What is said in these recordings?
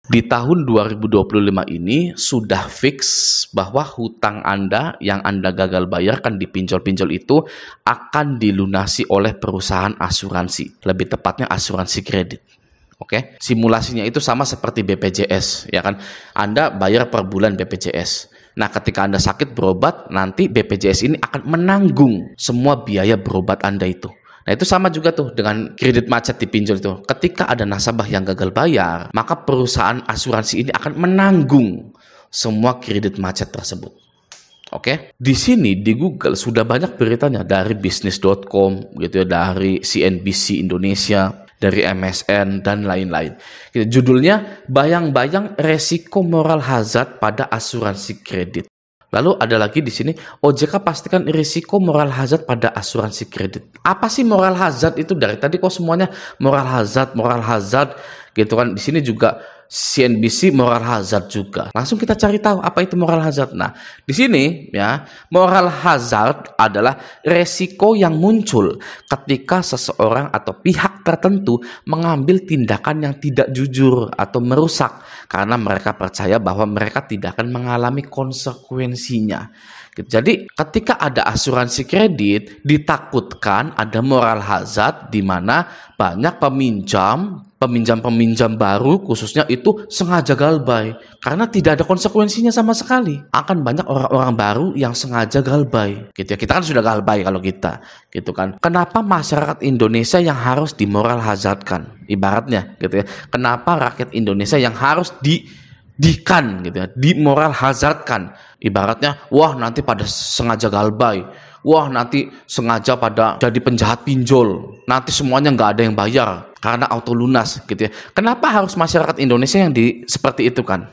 Di tahun 2025 ini sudah fix bahwa hutang Anda yang Anda gagal bayarkan di pinjol-pinjol itu akan dilunasi oleh perusahaan asuransi, lebih tepatnya asuransi kredit. Oke, simulasinya itu sama seperti BPJS, ya kan? Anda bayar per bulan BPJS. Nah, ketika Anda sakit berobat, nanti BPJS ini akan menanggung semua biaya berobat Anda itu. Nah, itu sama juga tuh dengan kredit macet di pinjol itu. Ketika ada nasabah yang gagal bayar, maka perusahaan asuransi ini akan menanggung semua kredit macet tersebut. Oke, di sini di Google sudah banyak beritanya dari bisnis.com gitu ya, dari CNBC Indonesia, dari MSN dan lain-lain. Judulnya bayang-bayang resiko moral hazard pada asuransi kredit. Lalu ada lagi di sini, OJK pastikan risiko moral hazard pada asuransi kredit. Apa sih moral hazard itu? Dari tadi kok semuanya moral hazard gitu kan. Di sini juga CNBC moral hazard juga. Langsung kita cari tahu apa itu moral hazard. Nah, di sini ya, moral hazard adalah resiko yang muncul ketika seseorang atau pihak tertentu mengambil tindakan yang tidak jujur atau merusak karena mereka percaya bahwa mereka tidak akan mengalami konsekuensinya. Jadi ketika ada asuransi kredit, ditakutkan ada moral hazard di mana banyak peminjam baru khususnya itu sengaja galbay karena tidak ada konsekuensinya sama sekali. Akan banyak orang-orang baru yang sengaja galbay gitu ya. Kita kan sudah galbay kalau kita gitu kan. Kenapa masyarakat Indonesia yang harus dimoral hazardkan ibaratnya gitu ya. Kenapa rakyat Indonesia yang harus dikan gitu ya, dimoral hazardkan ibaratnya, wah nanti pada sengaja galbay, wah nanti sengaja pada jadi penjahat pinjol, nanti semuanya nggak ada yang bayar karena auto lunas gitu ya. Kenapa harus masyarakat Indonesia yang seperti itu kan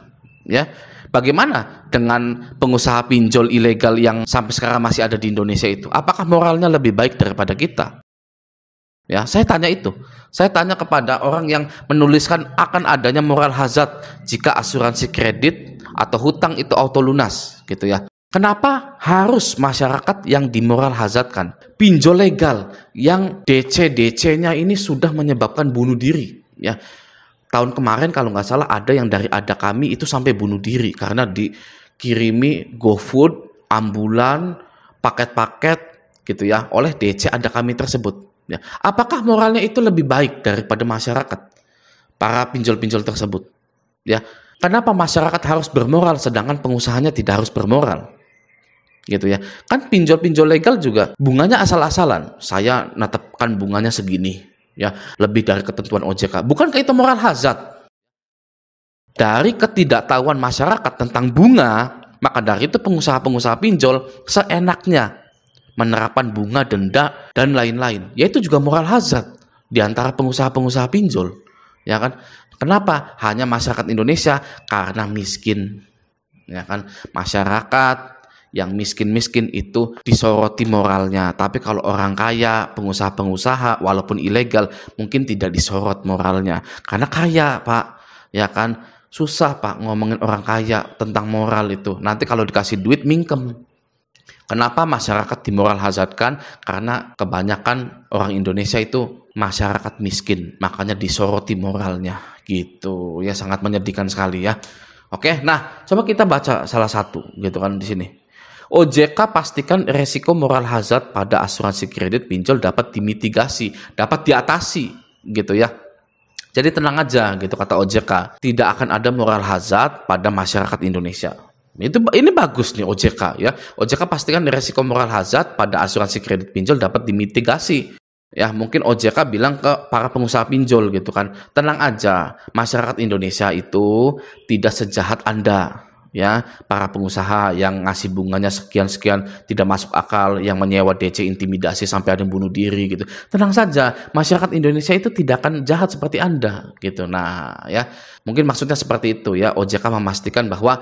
ya? Bagaimana dengan pengusaha pinjol ilegal yang sampai sekarang masih ada di Indonesia itu? Apakah moralnya lebih baik daripada kita? Ya, saya tanya itu. Saya tanya kepada orang yang menuliskan akan adanya moral hazard jika asuransi kredit atau hutang itu auto lunas gitu ya. Kenapa harus masyarakat yang dimoral hazardkan? Pinjol legal yang DC-nya ini sudah menyebabkan bunuh diri ya. Tahun kemarin kalau nggak salah ada yang dari Ada Kami itu sampai bunuh diri karena dikirimi GoFood, ambulan, paket-paket gitu ya oleh DC Ada Kami tersebut. Ya. Apakah moralnya itu lebih baik daripada masyarakat para pinjol-pinjol tersebut? Ya, kenapa masyarakat harus bermoral sedangkan pengusahanya tidak harus bermoral? Gitu ya. Kan pinjol-pinjol legal juga bunganya asal-asalan. Saya netapkan bunganya segini, ya, lebih dari ketentuan OJK. Bukankah itu moral hazard? Dari ketidaktahuan masyarakat tentang bunga, maka dari itu pengusaha-pengusaha pinjol seenaknya menerapkan bunga, denda, dan lain-lain. Yaitu juga moral hazard di antara pengusaha-pengusaha pinjol. Ya kan? Kenapa? Hanya masyarakat Indonesia karena miskin. Ya kan? Masyarakat yang miskin-miskin itu disoroti moralnya. Tapi kalau orang kaya, pengusaha-pengusaha, walaupun ilegal, mungkin tidak disorot moralnya. Karena kaya, Pak. Ya kan? Susah, Pak, ngomongin orang kaya tentang moral itu. Nanti kalau dikasih duit, mingkem. Kenapa masyarakat dimoral hazardkan? Karena kebanyakan orang Indonesia itu masyarakat miskin, makanya disoroti moralnya gitu. Ya sangat menyedihkan sekali ya. Oke, nah coba kita baca salah satu gitu kan di sini. OJK pastikan resiko moral hazard pada asuransi kredit pinjol dapat dimitigasi, dapat diatasi gitu ya. Jadi tenang aja gitu kata OJK, tidak akan ada moral hazard pada masyarakat Indonesia. Ini bagus nih OJK ya. OJK pastikan risiko moral hazard pada asuransi kredit pinjol dapat dimitigasi. Ya, mungkin OJK bilang ke para pengusaha pinjol gitu kan. Tenang aja, masyarakat Indonesia itu tidak sejahat Anda. Ya, para pengusaha yang ngasih bunganya sekian-sekian tidak masuk akal, yang menyewa DC intimidasi sampai ada yang bunuh diri gitu. Tenang saja, masyarakat Indonesia itu tidak akan jahat seperti Anda gitu. Nah, ya, mungkin maksudnya seperti itu ya. OJK memastikan bahwa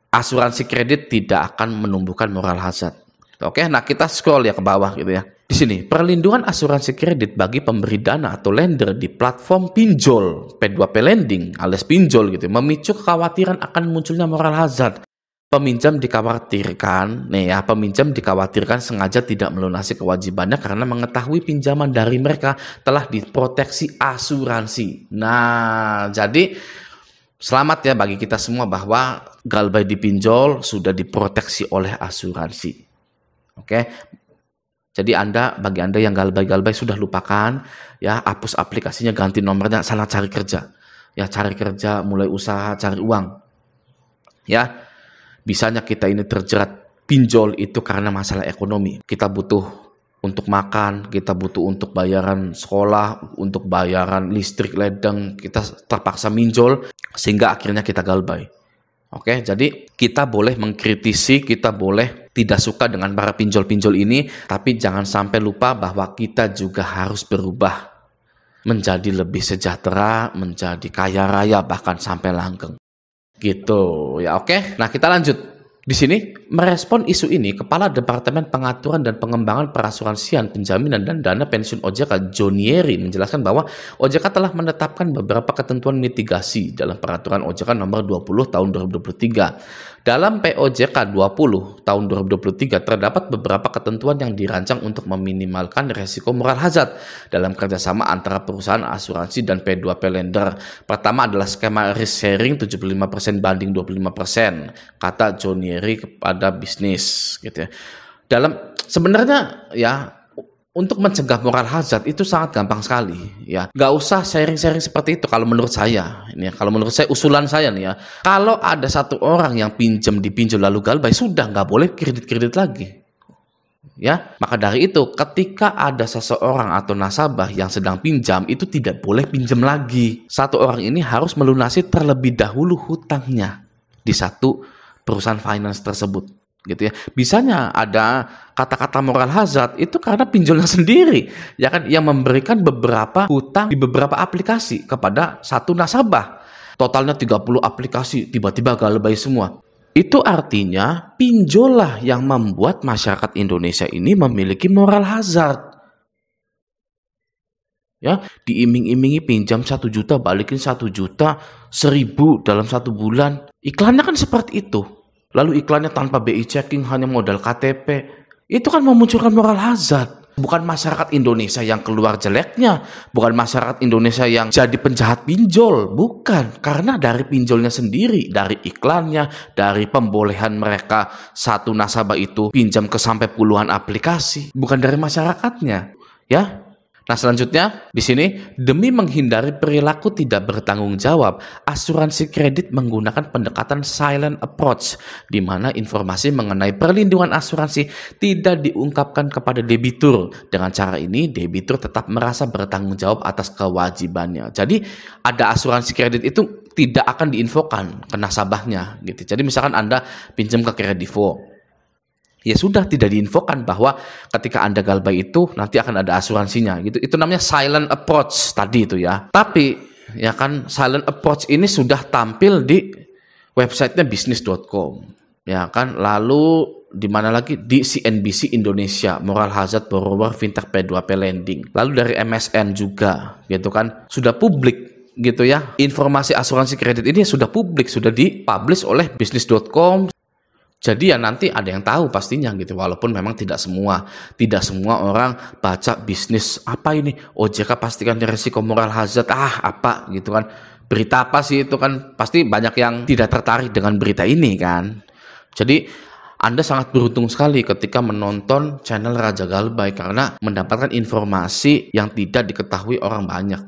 asuransi kredit tidak akan menumbuhkan moral hazard. Oke, nah kita scroll ya ke bawah gitu ya. Di sini, perlindungan asuransi kredit bagi pemberi dana atau lender di platform pinjol, P2P lending alias pinjol gitu, memicu kekhawatiran akan munculnya moral hazard. Peminjam dikhawatirkan sengaja tidak melunasi kewajibannya karena mengetahui pinjaman dari mereka telah diproteksi asuransi. Nah, jadi Selamat ya bagi kita semua bahwa galbay di pinjol sudah diproteksi oleh asuransi. Oke. Jadi bagi Anda yang galbay-galbay sudah lupakan ya, hapus aplikasinya, ganti nomornya, sana cari kerja. Ya, cari kerja, mulai usaha, cari uang. Ya. Bisanya kita ini terjerat pinjol itu karena masalah ekonomi. Kita butuh untuk makan, kita butuh untuk bayaran sekolah, untuk bayaran listrik, ledeng, kita terpaksa minjol sehingga akhirnya kita galbay. Oke, jadi kita boleh mengkritisi, kita boleh tidak suka dengan para pinjol-pinjol ini, tapi jangan sampai lupa bahwa kita juga harus berubah menjadi lebih sejahtera, menjadi kaya raya, bahkan sampai langgeng. Gitu ya, oke. Nah, kita lanjut. Di sini, merespon isu ini, Kepala Departemen Pengaturan dan Pengembangan Perasuransian, Penjaminan dan Dana Pensiun OJK, Jonieri, menjelaskan bahwa OJK telah menetapkan beberapa ketentuan mitigasi dalam Peraturan OJK Nomor 20 Tahun 2023. Dalam POJK 20 Tahun 2023 terdapat beberapa ketentuan yang dirancang untuk meminimalkan resiko moral hazard dalam kerjasama antara perusahaan asuransi dan P2P lender. Pertama adalah skema risk sharing 75% banding 25%, kata Jonieri kepada bisnis gitu ya. Sebenarnya ya, untuk mencegah moral hazard itu sangat gampang sekali ya. Nggak usah sharing-sharing seperti itu kalau menurut saya. Ini ya, kalau menurut saya, usulan saya nih ya. Kalau ada satu orang yang pinjam di pinjol lalu galbay, sudah nggak boleh kredit-kredit lagi. Ya, maka dari itu ketika ada seseorang atau nasabah yang sedang pinjam, itu tidak boleh pinjam lagi. Satu orang ini harus melunasi terlebih dahulu hutangnya di satu perusahaan finance tersebut. Gitu ya. Bisanya ada kata-kata moral hazard itu karena pinjolnya sendiri ya kan, yang memberikan beberapa hutang di beberapa aplikasi kepada satu nasabah. Totalnya 30 aplikasi tiba-tiba galbay semua. Itu artinya pinjol yang membuat masyarakat Indonesia ini memiliki moral hazard. Ya, diiming-imingi pinjam 1 juta, balikin 1 juta, 1.000 dalam 1 bulan. Iklannya kan seperti itu. Lalu iklannya tanpa BI checking, hanya modal KTP. Itu kan memunculkan moral hazard. Bukan masyarakat Indonesia yang keluar jeleknya. Bukan masyarakat Indonesia yang jadi penjahat pinjol. Bukan. Karena dari pinjolnya sendiri. Dari iklannya, dari pembolehan mereka satu nasabah itu pinjam ke sampai puluhan aplikasi. Bukan dari masyarakatnya. Ya. Nah, selanjutnya di sini, demi menghindari perilaku tidak bertanggung jawab, asuransi kredit menggunakan pendekatan silent approach, di mana informasi mengenai perlindungan asuransi tidak diungkapkan kepada debitur. Dengan cara ini, debitur tetap merasa bertanggung jawab atas kewajibannya. Jadi, ada asuransi kredit itu tidak akan diinfokan ke nasabahnya, gitu. Jadi, misalkan Anda pinjam ke Kredivo, ya sudah, tidak diinfokan bahwa ketika Anda galbay itu nanti akan ada asuransinya gitu. Itu namanya silent approach tadi itu ya. Tapi ya kan, silent approach ini sudah tampil di websitenya bisnis.com ya kan. Lalu di mana lagi? Di CNBC Indonesia, Moral Hazard Borrower Fintech P2P Lending. Lalu dari MSN juga gitu kan. Sudah publik gitu ya. Informasi asuransi kredit ini sudah publik, sudah dipublish oleh bisnis.com. Jadi ya nanti ada yang tahu pastinya gitu, walaupun memang tidak semua orang baca bisnis apa ini, OJK pastikan risiko moral hazard, apa gitu kan, berita apa sih itu kan, pasti banyak yang tidak tertarik dengan berita ini kan. Jadi Anda sangat beruntung sekali ketika menonton channel Raja Galbay karena mendapatkan informasi yang tidak diketahui orang banyak.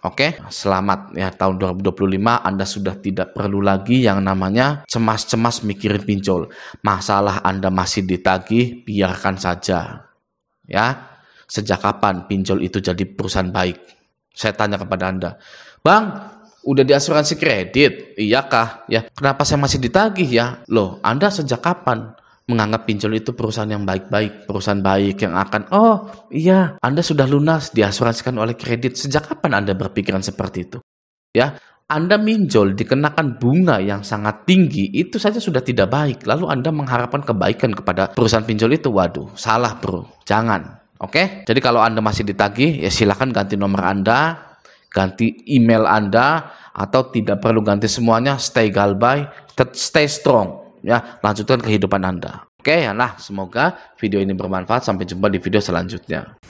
Oke, selamat ya, tahun 2025 Anda sudah tidak perlu lagi yang namanya cemas-cemas mikirin pinjol. Masalah Anda masih ditagih, biarkan saja. Ya, sejak kapan pinjol itu jadi perusahaan baik? Saya tanya kepada Anda, Bang, udah di asuransi kredit? Iyakah? Ya, kenapa saya masih ditagih ya? Loh, Anda sejak kapan menganggap pinjol itu perusahaan yang baik-baik, perusahaan baik yang akan, oh iya, Anda sudah lunas diasuransikan oleh kredit. Sejak kapan Anda berpikiran seperti itu? Ya, Anda minjol dikenakan bunga yang sangat tinggi, itu saja sudah tidak baik. Lalu Anda mengharapkan kebaikan kepada perusahaan pinjol itu, waduh, salah bro, jangan. Oke, jadi kalau Anda masih ditagih, ya silakan ganti nomor Anda, ganti email Anda, atau tidak perlu ganti semuanya, stay galbay, stay strong. Ya, lanjutkan kehidupan Anda. Oke, ya, nah, semoga video ini bermanfaat. Sampai jumpa di video selanjutnya.